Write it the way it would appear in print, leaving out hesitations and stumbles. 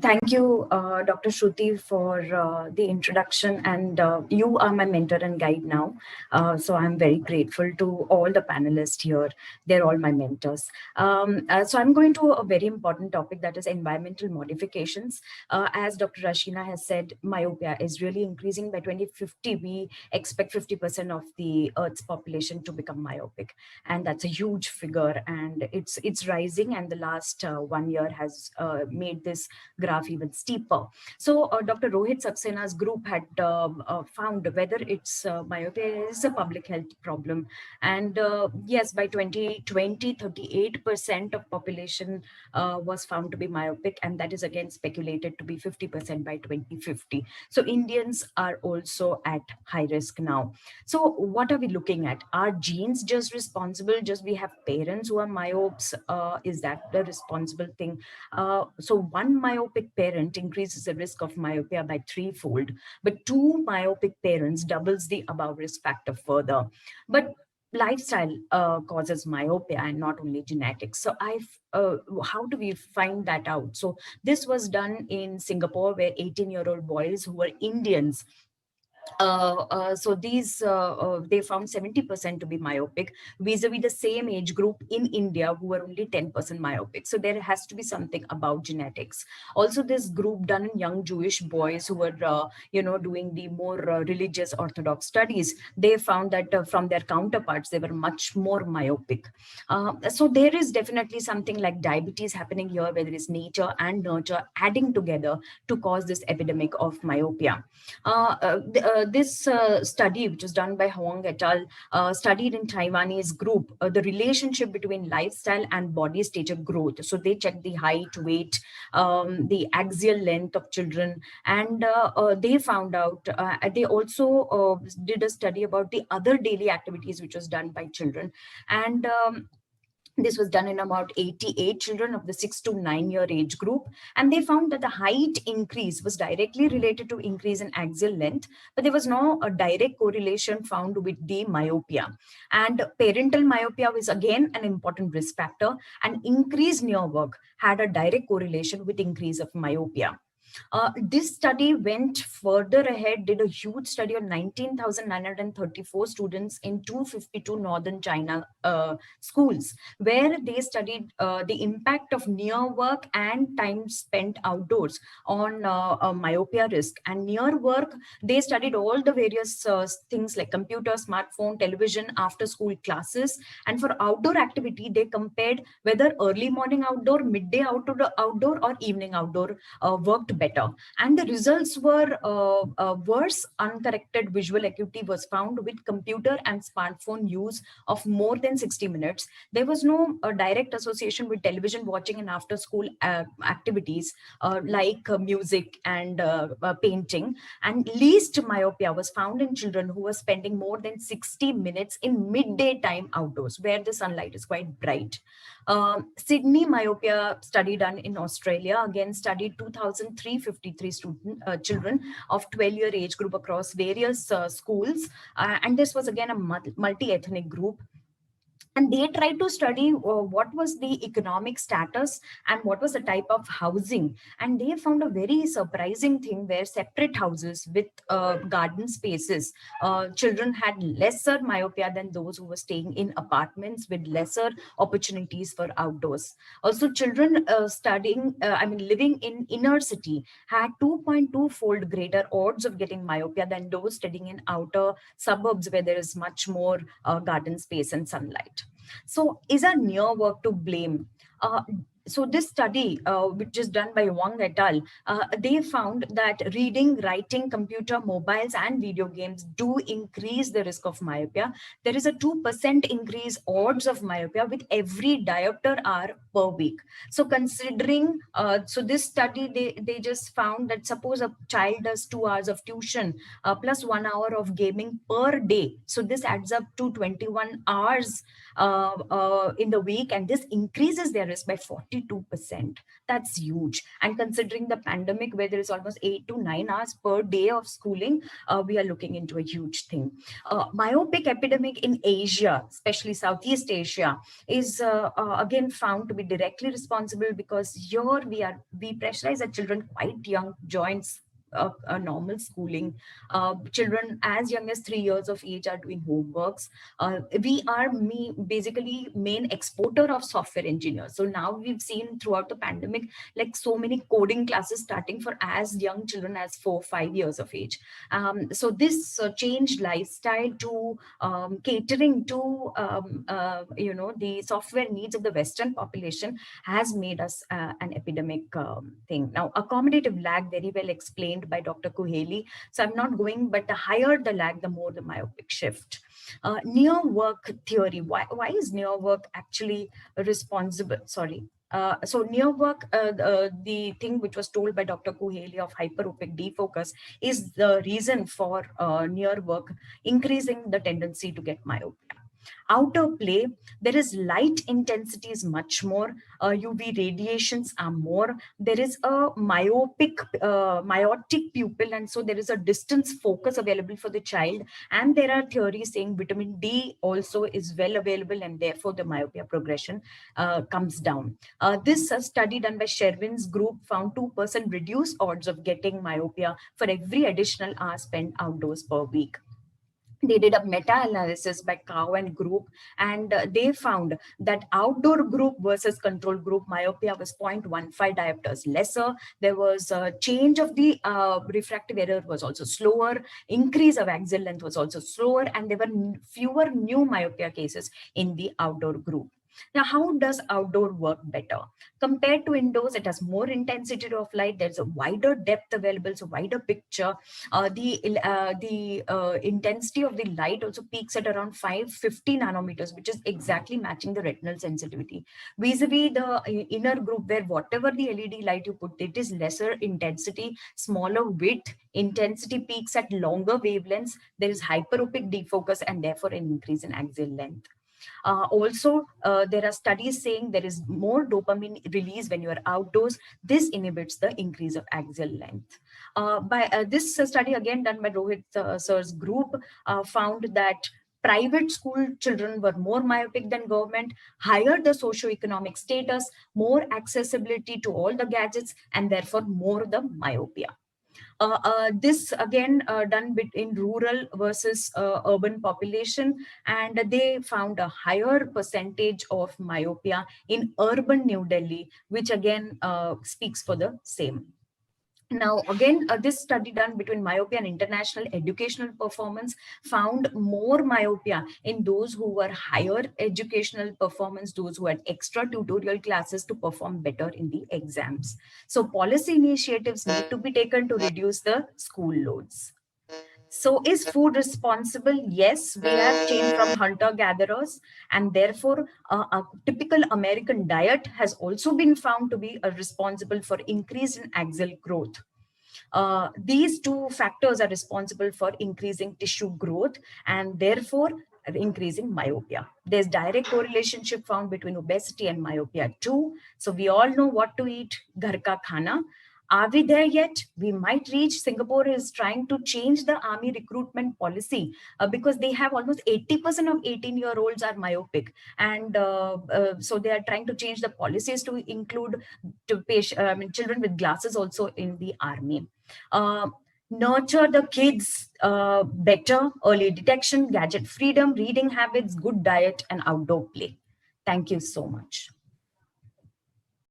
Thank you, Dr. Shruti, for the introduction. And you are my mentor and guide now. So I'm very grateful to all the panelists here. They're all my mentors. So I'm going to a very important topic, that is environmental modifications. As Dr. Rashina has said, myopia is really increasing. By 2050. We expect 50% of the Earth's population to become myopic. And that's a huge figure. And it's rising. And the last 1 year has made this graph even steeper. So Dr. Rohit सक्सेना's group had found whether it's myopia is a public health problem. And yes, by 2020, 38% of population was found to be myopic, and that is again speculated to be 50% by 2050. So Indians are also at high risk now. So what are we looking at? Are genes just responsible? Just we have parents who are myopes? Is that the responsible thing? So one myopic parent increases the risk of myopia by 3-fold, but 2 myopic parents doubles the above risk factor further. But lifestyle causes myopia and not only genetics. So how do we find that out? So this was done in Singapore, where 18-year-old boys who were Indians, so these they found 70% to be myopic vis-a-vis the same age group in India who were only 10% myopic. So there has to be something about genetics. Also, this group done in young Jewish boys who were doing the more religious Orthodox studies, they found that from their counterparts they were much more myopic. So there is definitely something like diabetes happening here, where there is nature and nurture adding together to cause this epidemic of myopia. This study, which was done by Huang et al., studied in Taiwanese group the relationship between lifestyle and body stature growth. So they checked the height, weight, the axial length of children, and they found out, they also did a study about the other daily activities which was done by children. And this was done in about 88 children of the 6 to 9 year age group. And they found that the height increase was directly related to increase in axial length, but there was no direct correlation found with the myopia. And parental myopia was again an important risk factor, and increased near work had a direct correlation with increase of myopia. This study went further ahead, did a huge study on 19,934 students in 252 northern China schools, where they studied the impact of near work and time spent outdoors on myopia risk. And near work, they studied all the various things like computer, smartphone, television, after school classes. And for outdoor activity, they compared whether early morning outdoor, midday outdoor or evening outdoor worked better. And the results were worse. Uncorrected visual acuity was found with computer and smartphone use of more than 60 minutes. There was no direct association with television watching and after school activities like music and painting. And least myopia was found in children who were spending more than 60 minutes in midday time outdoors, where the sunlight is quite bright. Sydney myopia study done in Australia again studied 2,353 children of 12-year age group across various schools, and this was again a multi-ethnic group. And they tried to study what was the economic status and what was the type of housing. And they found a very surprising thing, where separate houses with garden spaces, children had lesser myopia than those who were staying in apartments with lesser opportunities for outdoors. Also, children living in inner city had 2.2-fold greater odds of getting myopia than those studying in outer suburbs, where there is much more garden space and sunlight. So is our near work to blame? So this study, which is done by Wang et al., they found that reading, writing, computer, mobiles, and video games do increase the risk of myopia. There is a 2% increase odds of myopia with every diopter hour per week. So considering, so this study, they just found that suppose a child does 2 hours of tuition plus 1 hour of gaming per day. So this adds up to 21 hours in the week, and this increases their risk by 40%. 52%. That's huge. And considering the pandemic, where there is almost 8 to 9 hours per day of schooling, we are looking into a huge thing. Myopic epidemic in Asia, especially Southeast Asia, is again found to be directly responsible, because here we pressurize our children quite young, joins a normal schooling. Children as young as 3 years of age are doing homeworks. We are basically main exporter of software engineers. So now we've seen throughout the pandemic, like so many coding classes starting for as young children as 4-5 years of age. So this changed lifestyle to catering to the software needs of the Western population has made us an epidemic thing. Now, accommodative lag, very well explained by Dr. Kuheli. So I'm not going, but the higher the lag, the more the myopic shift. Near work theory. Why is near work actually responsible? Sorry. So near work, the thing which was told by Dr. Kuheli of hyperopic defocus is the reason for near work increasing the tendency to get myopia. Outer play, there is light intensity is much more, UV radiations are more, there is a myopic pupil, and so there is a distance focus available for the child, and there are theories saying vitamin D also is well available, and therefore the myopia progression comes down. This study done by Sherwin's group found 2% reduced odds of getting myopia for every additional hour spent outdoors per week. They did a meta-analysis by Cow and group, and they found that outdoor group versus control group myopia was 0.15 diopters lesser. There was a change of the refractive error was also slower, increase of axial length was also slower, and there were fewer new myopia cases in the outdoor group. Now, how does outdoor work better? Compared to indoors, it has more intensity of light. There's a wider depth available, so wider picture. The intensity of the light also peaks at around 550 nanometers, which is exactly matching the retinal sensitivity. Vis-a-vis the inner group, where whatever the LED light you put, it is lesser intensity, smaller width, intensity peaks at longer wavelengths. There is hyperopic defocus, and therefore an increase in axial length. There are studies saying there is more dopamine release when you are outdoors. This inhibits the increase of axial length. This study, again done by Rohit sir's group, found that private school children were more myopic than government, higher the socioeconomic status, more accessibility to all the gadgets, and therefore more the myopia. This again done in rural versus urban population, and they found a higher percentage of myopia in urban New Delhi, which again speaks for the same. Now, again, this study done between myopia and international educational performance found more myopia in those who were higher educational performance, those who had extra tutorial classes to perform better in the exams. So policy initiatives need to be taken to reduce the school loads. So is food responsible? Yes, we have changed from hunter-gatherers, and therefore a typical American diet has also been found to be responsible for increase in axial growth. These two factors are responsible for increasing tissue growth and therefore increasing myopia. There's direct correlation found between obesity and myopia too. So we all know what to eat, ghar ka khana. Are we there yet? We might reach. Singapore is trying to change the army recruitment policy because they have almost 80% of 18-year-olds are myopic. And so they are trying to change the policies to include children with glasses also in the army. Nurture the kids better, early detection, gadget freedom, reading habits, good diet, and outdoor play. Thank you so much.